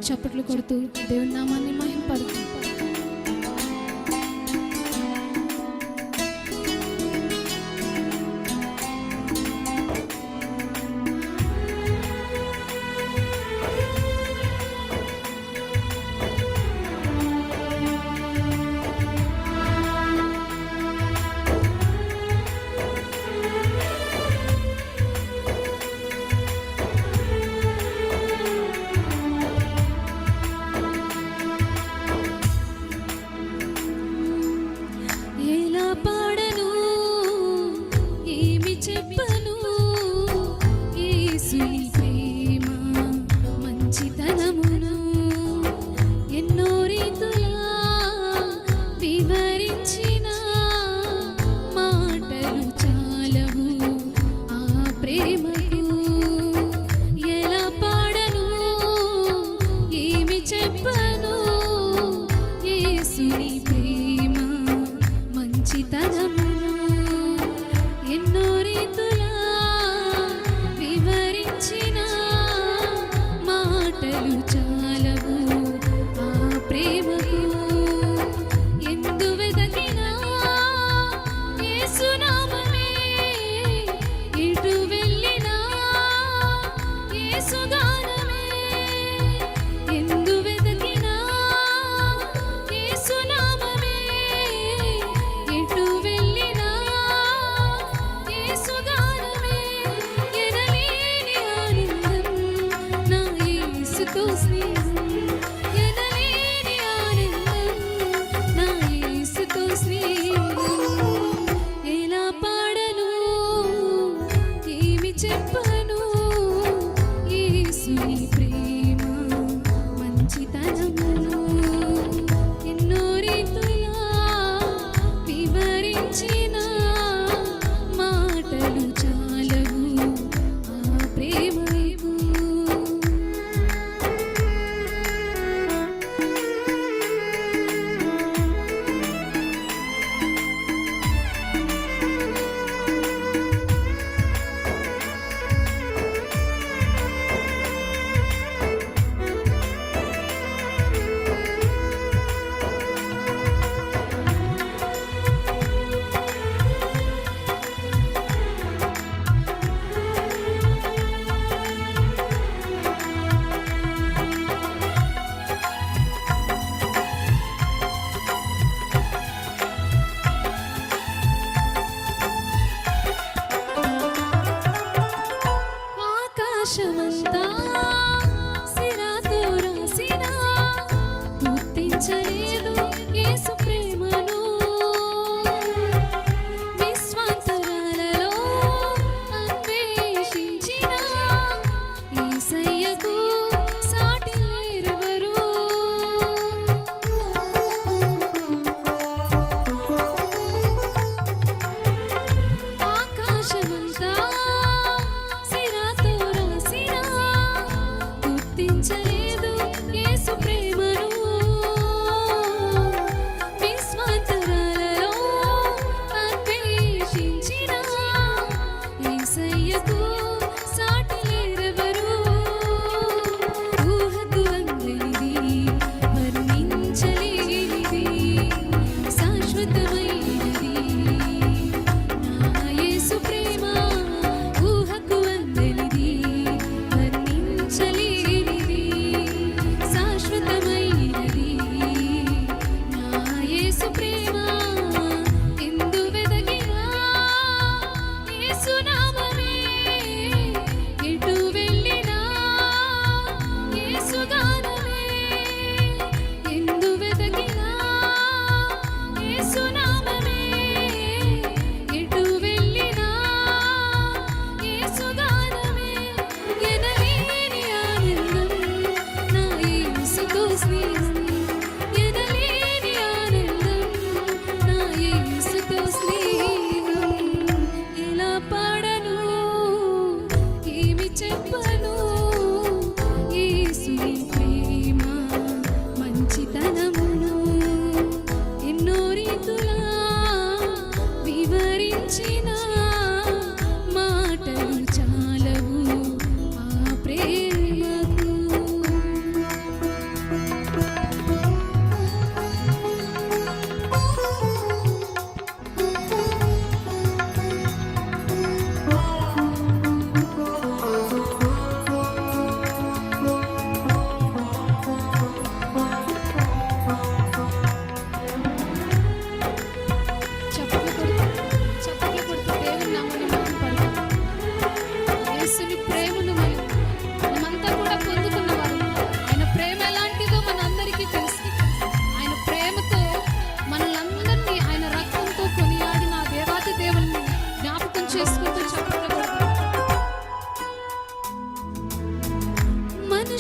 చప్పట్లు కొడుతూ దేవుని నామాన్ని మహింపడుతూ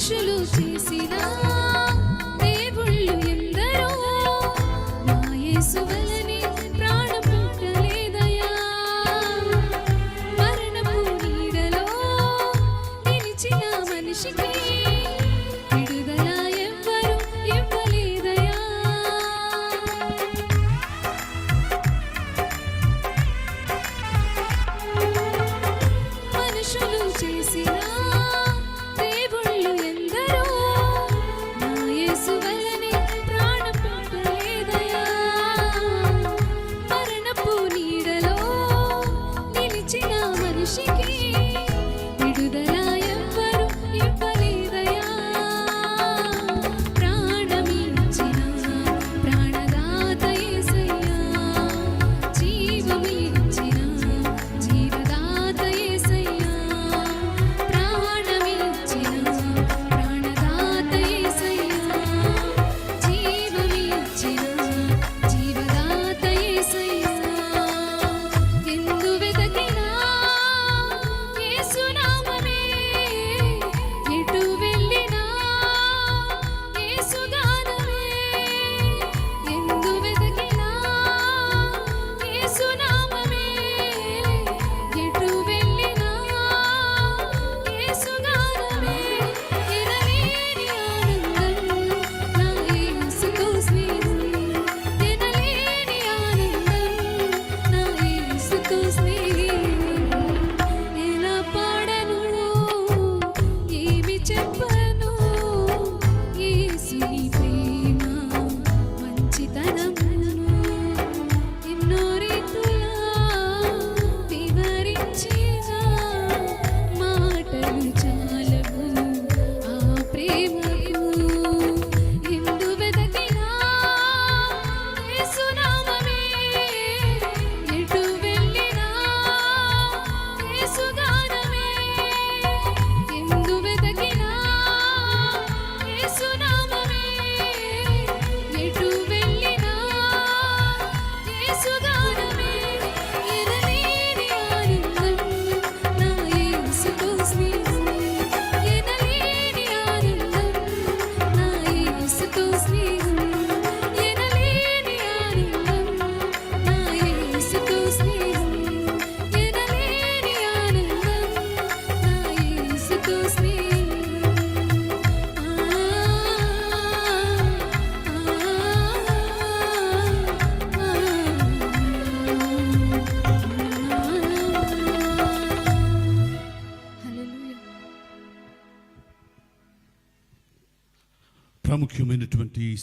మనుషులు చేసిన దేవుళ్ళు ఎందరో, నా యేసు వలె ప్రాణం పుట్టలేదయా. మరణపు నీడలో నిలిచిన మనిషికి విడుదల ఎవ్వరు ఇవ్వలేదయా. మనుషులు చేసిన దేవుళ్ళు ఎందరో, నా యేసు వలె ప్రాణం పుట్టలేదయా. మరణపు నీడలో నిలిచిన మనిషికి విడుదల ఎవ్వరు ఇవ్వలేదయా. ప్రాణమిచ్చిన ప్రాణదాత యేసయ్యా, జీవమిచ్చిన జీవదాత యేసయ్యా. ప్రాణమిచ్చిన ప్రాణదాత యేసయ్యా, జీవమిచ్చిన జీవదాత యేసయ్యా. ఎందు వెతికినా యేసు నామమే, ఎటు వెళ్ళినా యేసు గానమే. ఎందు వెతికినా యేసు నామమే, ఎటు వెళ్ళినా యేసు గానమే. ఎనలేని ఆనందం నా యేసుతో స్నేహం, ఎనలేని ఆనందం నా యేసుతో స్నేహం. ఎలా పాడను, ఏమి చెప్పను, యేసుని ప్రేమ మంచితనమును ఎన్నో రీతులా వివరించిన మాటలు చాలవు ఆ ప్రేమకు. ఎందు వెతికినా యేసు నామమే, ఎటు వెళ్ళినా యేసు గానమే. ఎందు వెతికినా యేసు నామమే, ఎటు వెళ్ళినా యేసు గానమే. ఎనలేని ఆనందం నా యేసుతో స్నేహం, ఎనలేని ఆనందం నా యేసుతో స్నేహం, ఎనలేని ఆనందం నా యేసుతో స్నేహం, ఎనలేని ఆనందం నా యేసుతో స్నేహం. హల్లెలూయా. ప్రాముఖ్యమైనటువంటి